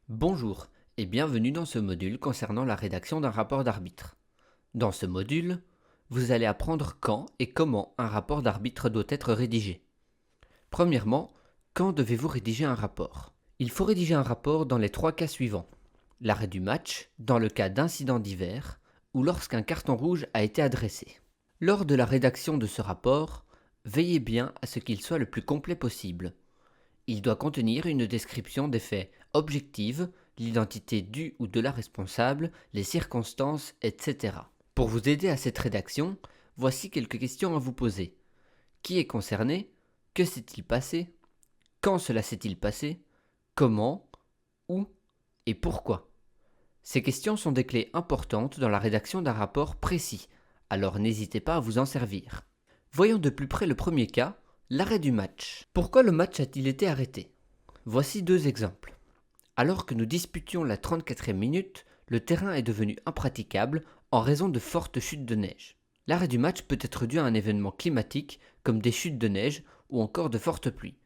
Bonjour et bienvenue dans ce module concernant la rédaction d'un rapport d'arbitre. Dans ce module, vous allez apprendre quand et comment un rapport d'arbitre doit être rédigé. Premièrement, quand devez-vous rédiger un rapport? Il faut rédiger un rapport dans les trois cas suivants. L'arrêt du match, dans le cas d'incidents divers, ou lorsqu'un carton rouge a été adressé. Lors de la rédaction de ce rapport, veillez bien à ce qu'il soit le plus complet possible. Il doit contenir une description des faits objective, l'identité du ou de la responsable, les circonstances, etc. Pour vous aider à cette rédaction, voici quelques questions à vous poser. Qui est concerné? Que s'est-il passé? Quand cela s'est-il passé? Comment? Où? Et pourquoi? Ces questions sont des clés importantes dans la rédaction d'un rapport précis, alors n'hésitez pas à vous en servir. Voyons de plus près le premier cas, l'arrêt du match. Pourquoi le match a-t-il été arrêté? Voici deux exemples. Alors que nous disputions la 34e minute, le terrain est devenu impraticable en raison de fortes chutes de neige. L'arrêt du match peut être dû à un événement climatique comme des chutes de neige ou encore de fortes pluies.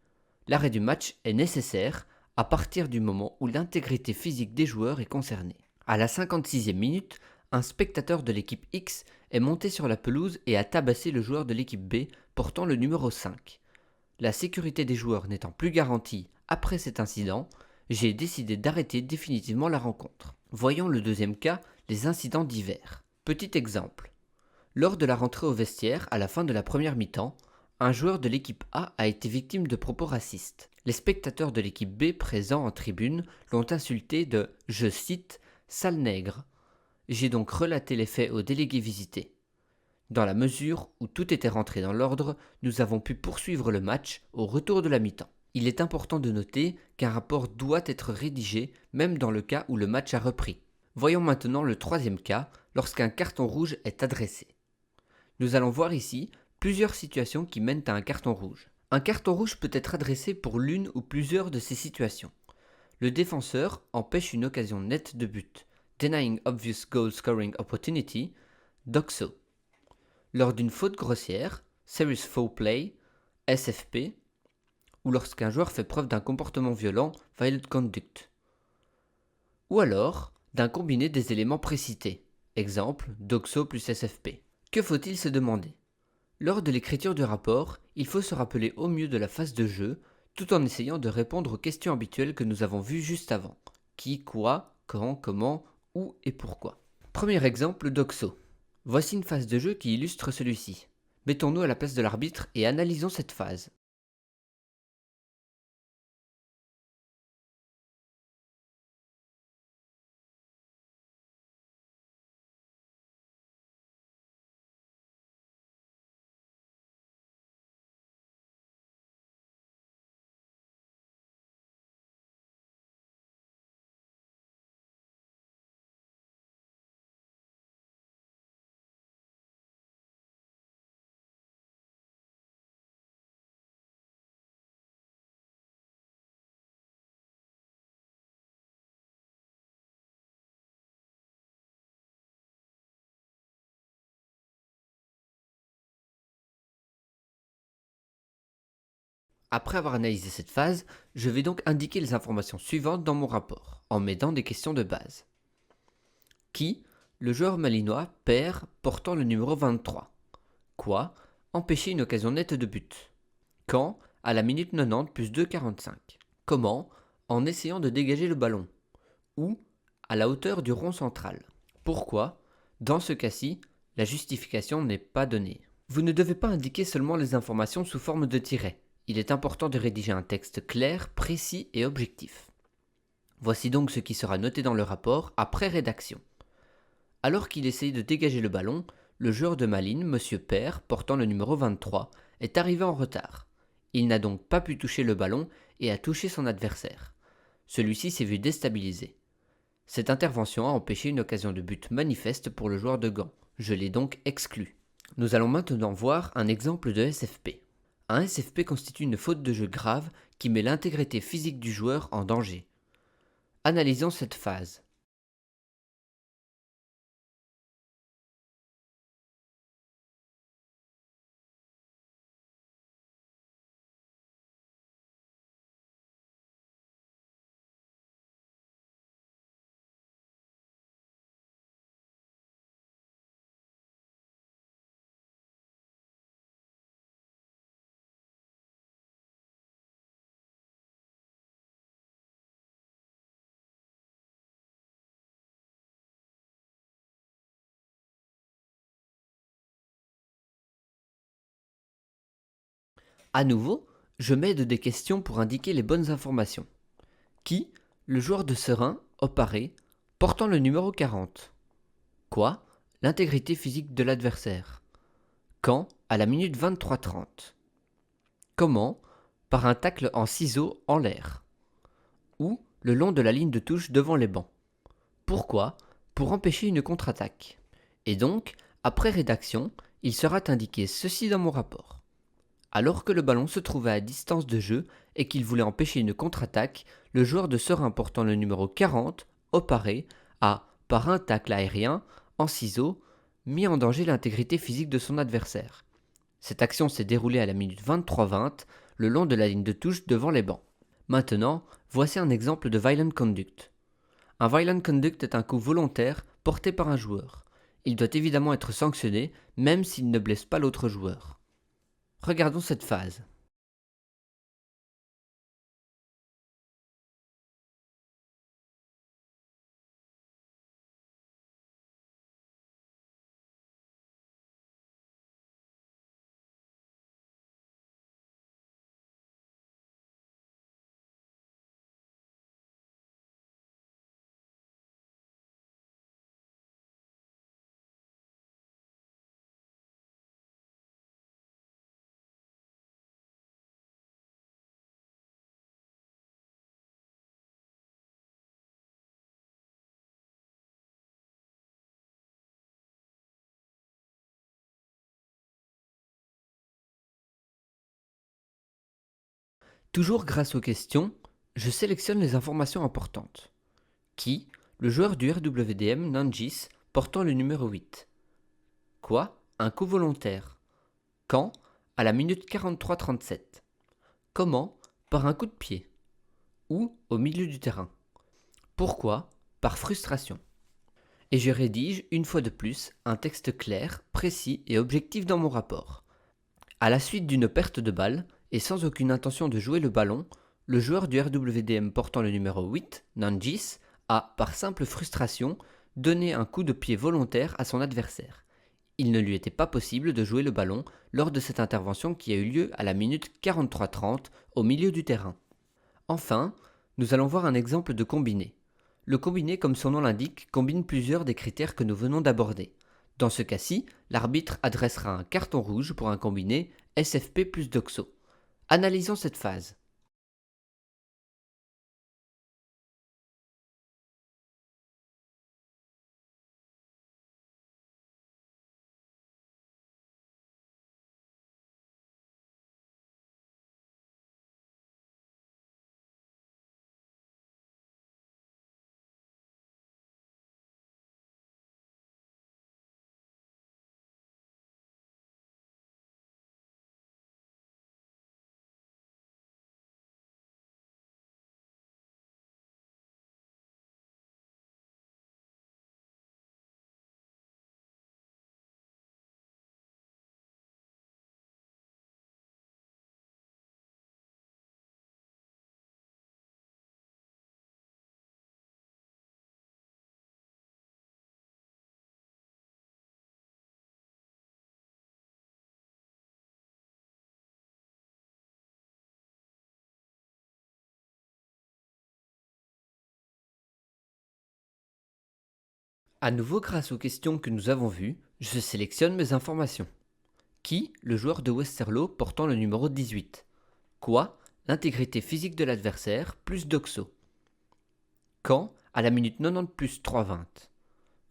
L'arrêt du match est nécessaire à partir du moment où l'intégrité physique des joueurs est concernée. À la 56e minute, un spectateur de l'équipe X est monté sur la pelouse et a tabassé le joueur de l'équipe B portant le numéro 5. La sécurité des joueurs n'étant plus garantie après cet incident, j'ai décidé d'arrêter définitivement la rencontre. Voyons le deuxième cas, les incidents divers. Petit exemple. Lors de la rentrée au vestiaire à la fin de la première mi-temps, un joueur de l'équipe A a été victime de propos racistes. Les spectateurs de l'équipe B présents en tribune l'ont insulté de, je cite, sale nègre. J'ai donc relaté les faits aux délégués visités. Dans la mesure où tout était rentré dans l'ordre, nous avons pu poursuivre le match au retour de la mi-temps. Il est important de noter qu'un rapport doit être rédigé même dans le cas où le match a repris. Voyons maintenant le troisième cas, lorsqu'un carton rouge est adressé. Nous allons voir ici plusieurs situations qui mènent à un carton rouge. Un carton rouge peut être adressé pour l'une ou plusieurs de ces situations. Le défenseur empêche une occasion nette de but, denying obvious goal scoring opportunity, DOXO. Lors d'une faute grossière, Serious Foul Play, SFP, ou lorsqu'un joueur fait preuve d'un comportement violent, Violent Conduct. Ou alors, d'un combiné des éléments précités, exemple, DOXO plus SFP. Que faut-il se demander? Lors de l'écriture du rapport, il faut se rappeler au mieux de la phase de jeu, tout en essayant de répondre aux questions habituelles que nous avons vues juste avant. Qui, quoi, quand, comment, où et pourquoi. Premier exemple, DOXO. Voici une phase de jeu qui illustre celui-ci. Mettons-nous à la place de l'arbitre et analysons cette phase. Après avoir analysé cette phase, je vais donc indiquer les informations suivantes dans mon rapport, en mettant des questions de base. Qui? Le joueur malinois perd portant le numéro 23. Quoi? Empêcher une occasion nette de but. Quand? À la minute 90 plus 2,45. Comment? En essayant de dégager le ballon. Où? À la hauteur du rond central. Pourquoi? Dans ce cas-ci, la justification n'est pas donnée. Vous ne devez pas indiquer seulement les informations sous forme de tirets. Il est important de rédiger un texte clair, précis et objectif. Voici donc ce qui sera noté dans le rapport après rédaction. Alors qu'il essaye de dégager le ballon, le joueur de Malines, Monsieur Père, portant le numéro 23, est arrivé en retard. Il n'a donc pas pu toucher le ballon et a touché son adversaire. Celui-ci s'est vu déstabilisé. Cette intervention a empêché une occasion de but manifeste pour le joueur de Gand. Je l'ai donc exclu. Nous allons maintenant voir un exemple de SFP. Un SFP constitue une faute de jeu grave qui met l'intégrité physique du joueur en danger. Analysons cette phase. À nouveau, je m'aide des questions pour indiquer les bonnes informations. Qui? Le joueur de serein, au paré, portant le numéro 40. Quoi? L'intégrité physique de l'adversaire. Quand? À la minute 23:30. Comment? Par un tacle en ciseaux en l'air. Ou le long de la ligne de touche devant les bancs. Pourquoi? Pour empêcher une contre-attaque. Et donc, après rédaction, il sera indiqué ceci dans mon rapport. Alors que le ballon se trouvait à distance de jeu et qu'il voulait empêcher une contre-attaque, le joueur de serein portant le numéro 40, au paré, a, par un tacle aérien, en ciseaux, mis en danger l'intégrité physique de son adversaire. Cette action s'est déroulée à la minute 23:20, le long de la ligne de touche devant les bancs. Maintenant, voici un exemple de violent conduct. Un violent conduct est un coup volontaire porté par un joueur. Il doit évidemment être sanctionné, même s'il ne blesse pas l'autre joueur. Regardons cette phase. Toujours grâce aux questions, je sélectionne les informations importantes. Qui? Le joueur du RWDM Nangis portant le numéro 8. Quoi? Un coup volontaire. Quand? À la minute 43:37. Comment? Par un coup de pied. Ou au milieu du terrain. Pourquoi? Par frustration. Et je rédige, une fois de plus, un texte clair, précis et objectif dans mon rapport. À la suite d'une perte de balle, et sans aucune intention de jouer le ballon, le joueur du RWDM portant le numéro 8, Nangis, a, par simple frustration, donné un coup de pied volontaire à son adversaire. Il ne lui était pas possible de jouer le ballon lors de cette intervention qui a eu lieu à la minute 43:30 au milieu du terrain. Enfin, nous allons voir un exemple de combiné. Le combiné, comme son nom l'indique, combine plusieurs des critères que nous venons d'aborder. Dans ce cas-ci, l'arbitre adressera un carton rouge pour un combiné SFP plus DOXO. Analysons cette phase. À nouveau, grâce aux questions que nous avons vues, je sélectionne mes informations. Qui? Le joueur de Westerlo portant le numéro 18. Quoi? L'intégrité physique de l'adversaire plus DOXO. Quand? À la minute 90 plus 3:20.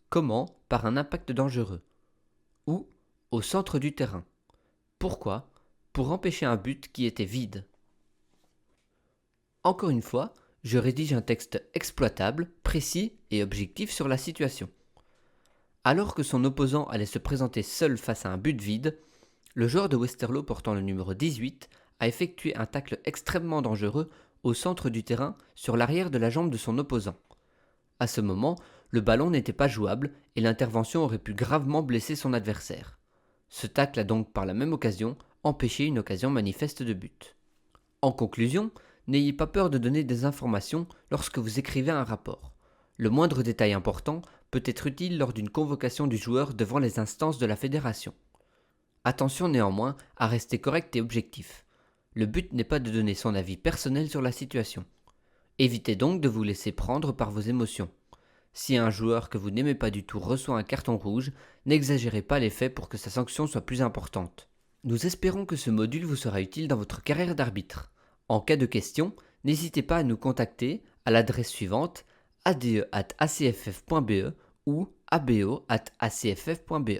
Comment? Par un impact dangereux. Où? Au centre du terrain. Pourquoi? Pour empêcher un but qui était vide. Encore une fois, je rédige un texte exploitable, précis et objectif sur la situation. Alors que son opposant allait se présenter seul face à un but vide, le joueur de Westerlo portant le numéro 18 a effectué un tacle extrêmement dangereux au centre du terrain sur l'arrière de la jambe de son opposant. À ce moment, le ballon n'était pas jouable et l'intervention aurait pu gravement blesser son adversaire. Ce tacle a donc par la même occasion empêché une occasion manifeste de but. En conclusion, n'ayez pas peur de donner des informations lorsque vous écrivez un rapport. Le moindre détail important peut être utile lors d'une convocation du joueur devant les instances de la fédération. Attention néanmoins à rester correct et objectif. Le but n'est pas de donner son avis personnel sur la situation. Évitez donc de vous laisser prendre par vos émotions. Si un joueur que vous n'aimez pas du tout reçoit un carton rouge, n'exagérez pas les faits pour que sa sanction soit plus importante. Nous espérons que ce module vous sera utile dans votre carrière d'arbitre. En cas de question, n'hésitez pas à nous contacter à l'adresse suivante ade@acff.be ou abo@acff.be.